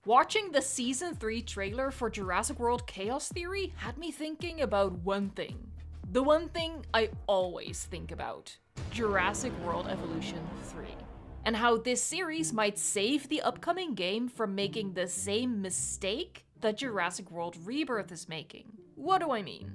Watching the Season 3 trailer for Jurassic World Chaos Theory had me thinking about one thing. The one thing I always think about. Jurassic World Evolution 3. And how this series might save the upcoming game from making the same mistake that Jurassic World Rebirth is making. What do I mean?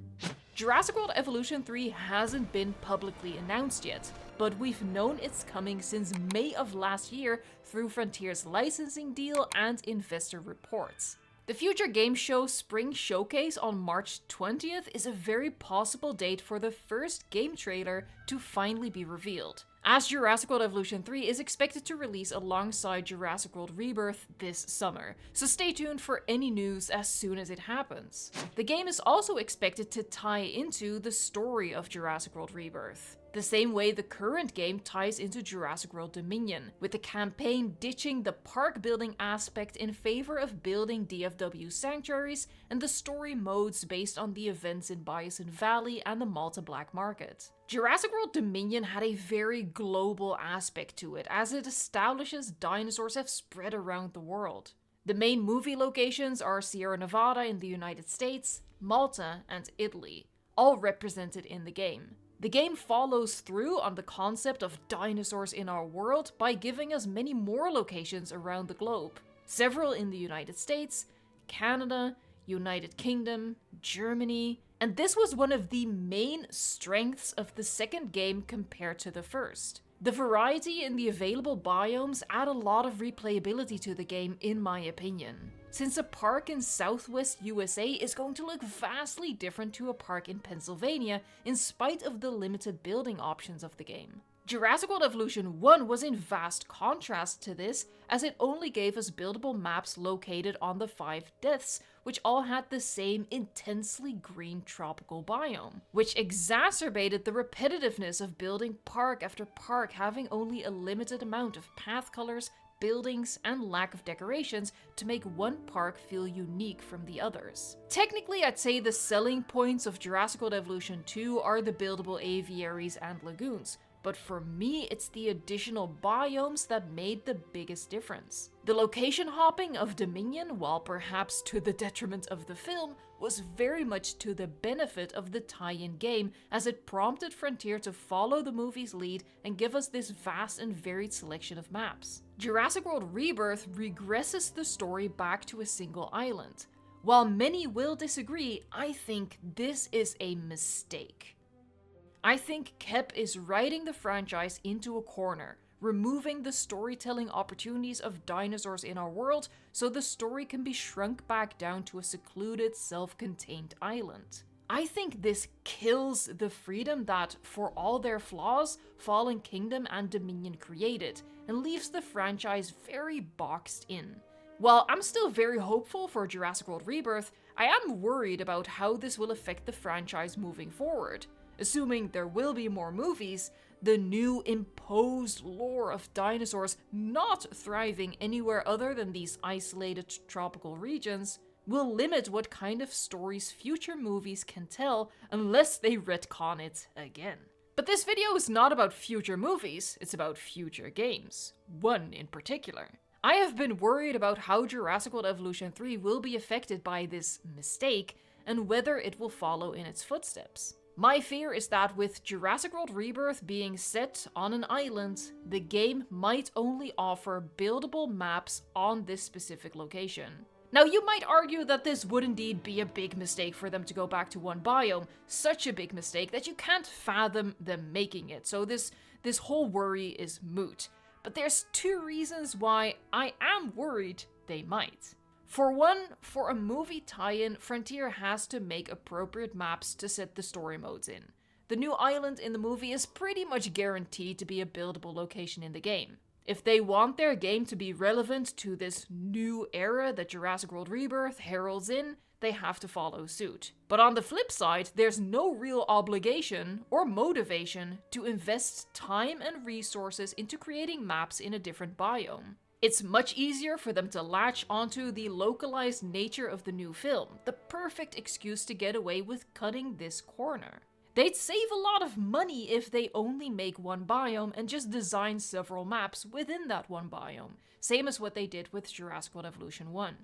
Jurassic World Evolution 3 hasn't been publicly announced yet, but we've known it's coming since May of last year through Frontier's licensing deal and investor reports. The Future Game Show Spring Showcase on March 20th is a very possible date for the first game trailer to finally be revealed, as Jurassic World Evolution 3 is expected to release alongside Jurassic World Rebirth this summer, so stay tuned for any news as soon as it happens. The game is also expected to tie into the story of Jurassic World Rebirth, the same way the current game ties into Jurassic World Dominion, with the campaign ditching the park building aspect in favor of building DFW sanctuaries and the story modes based on the events in Bison Valley and the Malta Black Market. Jurassic World Dominion had a very global aspect to it, as it establishes dinosaurs have spread around the world. The main movie locations are Sierra Nevada in the United States, Malta, and Italy, all represented in the game. The game follows through on the concept of dinosaurs in our world by giving us many more locations around the globe. Several in the United States, Canada, United Kingdom, Germany, and this was one of the main strengths of the second game compared to the first. The variety in the available biomes add a lot of replayability to the game, in my opinion, since a park in Southwest USA is going to look vastly different to a park in Pennsylvania in spite of the limited building options of the game. Jurassic World Evolution 1 was in vast contrast to this, as it only gave us buildable maps located on the 5 deaths, which all had the same intensely green tropical biome, which exacerbated the repetitiveness of building park after park having only a limited amount of path colors, buildings, and lack of decorations to make one park feel unique from the others. Technically, I'd say the selling points of Jurassic World Evolution 2 are the buildable aviaries and lagoons, but for me, it's the additional biomes that made the biggest difference. The location hopping of Dominion, while perhaps to the detriment of the film, was very much to the benefit of the tie-in game, as it prompted Frontier to follow the movie's lead and give us this vast and varied selection of maps. Jurassic World Rebirth regresses the story back to a single island. While many will disagree, I think this is a mistake. I think Kep is writing the franchise into a corner, removing the storytelling opportunities of dinosaurs in our world so the story can be shrunk back down to a secluded, self-contained island. I think this kills the freedom that, for all their flaws, Fallen Kingdom and Dominion created, and leaves the franchise very boxed in. While I'm still very hopeful for Jurassic World Rebirth, I am worried about how this will affect the franchise moving forward. Assuming there will be more movies, the new imposed lore of dinosaurs not thriving anywhere other than these isolated tropical regions will limit what kind of stories future movies can tell unless they retcon it again. But this video is not about future movies, it's about future games. One in particular. I have been worried about how Jurassic World Evolution 3 will be affected by this mistake and whether it will follow in its footsteps. My fear is that with Jurassic World Rebirth being set on an island, the game might only offer buildable maps on this specific location. Now, you might argue that this would indeed be a big mistake for them to go back to one biome, such a big mistake that you can't fathom them making it, so this whole worry is moot. But there's two reasons why I am worried they might. For one, for a movie tie-in, Frontier has to make appropriate maps to set the story modes in. The new island in the movie is pretty much guaranteed to be a buildable location in the game. If they want their game to be relevant to this new era that Jurassic World Rebirth heralds in, they have to follow suit. But on the flip side, there's no real obligation or motivation to invest time and resources into creating maps in a different biome. It's much easier for them to latch onto the localized nature of the new film, the perfect excuse to get away with cutting this corner. They'd save a lot of money if they only make one biome and just design several maps within that one biome, same as what they did with Jurassic World Evolution 1.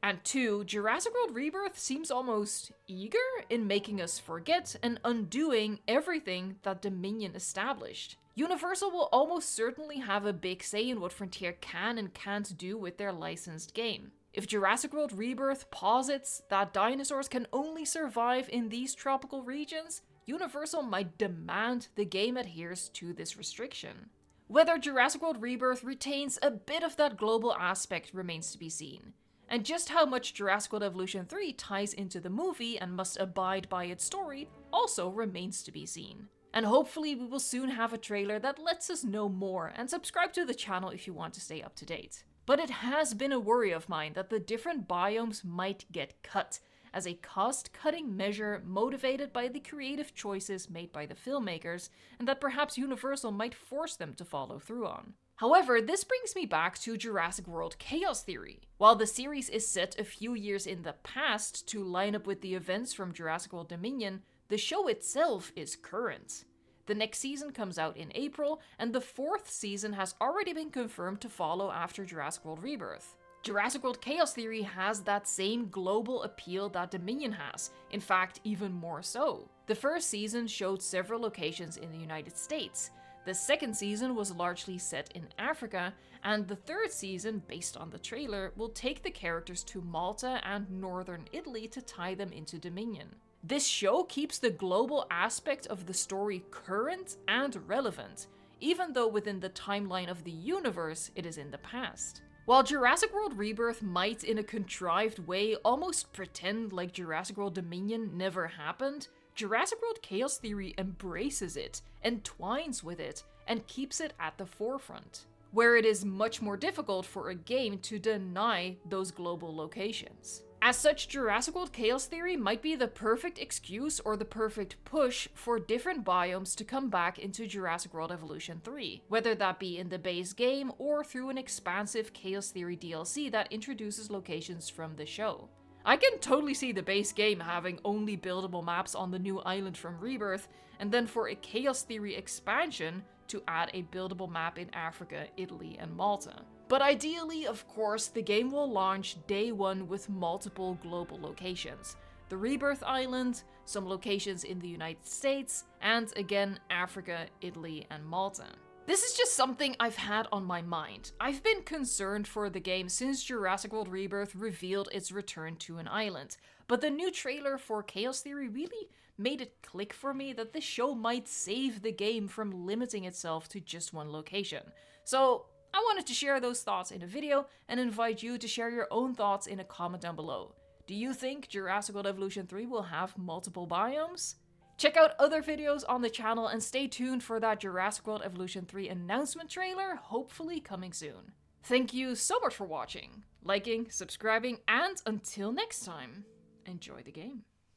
And 2, Jurassic World Rebirth seems almost eager in making us forget and undoing everything that Dominion established. Universal will almost certainly have a big say in what Frontier can and can't do with their licensed game. If Jurassic World Rebirth posits that dinosaurs can only survive in these tropical regions, Universal might demand the game adheres to this restriction. Whether Jurassic World Rebirth retains a bit of that global aspect remains to be seen. And just how much Jurassic World Evolution 3 ties into the movie and must abide by its story also remains to be seen. And hopefully we will soon have a trailer that lets us know more, and subscribe to the channel if you want to stay up to date. But it has been a worry of mine that the different biomes might get cut, as a cost-cutting measure motivated by the creative choices made by the filmmakers, and that perhaps Universal might force them to follow through on. However, this brings me back to Jurassic World Chaos Theory. While the series is set a few years in the past to line up with the events from Jurassic World Dominion, the show itself is current. The next season comes out in April, and the 4th season has already been confirmed to follow after Jurassic World Rebirth. Jurassic World Chaos Theory has that same global appeal that Dominion has, in fact even more so. The first season showed several locations in the United States. The second season was largely set in Africa, and the third season, based on the trailer, will take the characters to Malta and northern Italy to tie them into Dominion. This show keeps the global aspect of the story current and relevant, even though within the timeline of the universe it is in the past. While Jurassic World Rebirth might, in a contrived way, almost pretend like Jurassic World Dominion never happened, Jurassic World Chaos Theory embraces it, entwines with it, and keeps it at the forefront, where it is much more difficult for a game to deny those global locations. As such, Jurassic World Chaos Theory might be the perfect excuse or the perfect push for different biomes to come back into Jurassic World Evolution 3, whether that be in the base game or through an expansive Chaos Theory DLC that introduces locations from the show. I can totally see the base game having only buildable maps on the new island from Rebirth, and then for a Chaos Theory expansion to add a buildable map in Africa, Italy, and Malta. But ideally, of course, the game will launch day one with multiple global locations. The Rebirth Island, some locations in the United States, and again, Africa, Italy, and Malta. This is just something I've had on my mind. I've been concerned for the game since Jurassic World Rebirth revealed its return to an island, but the new trailer for Chaos Theory really made it click for me that this show might save the game from limiting itself to just one location. So I wanted to share those thoughts in a video and invite you to share your own thoughts in a comment down below. Do you think Jurassic World Evolution 3 will have multiple biomes? Check out other videos on the channel and stay tuned for that Jurassic World Evolution 3 announcement trailer, hopefully coming soon. Thank you so much for watching, liking, subscribing, and until next time, enjoy the game.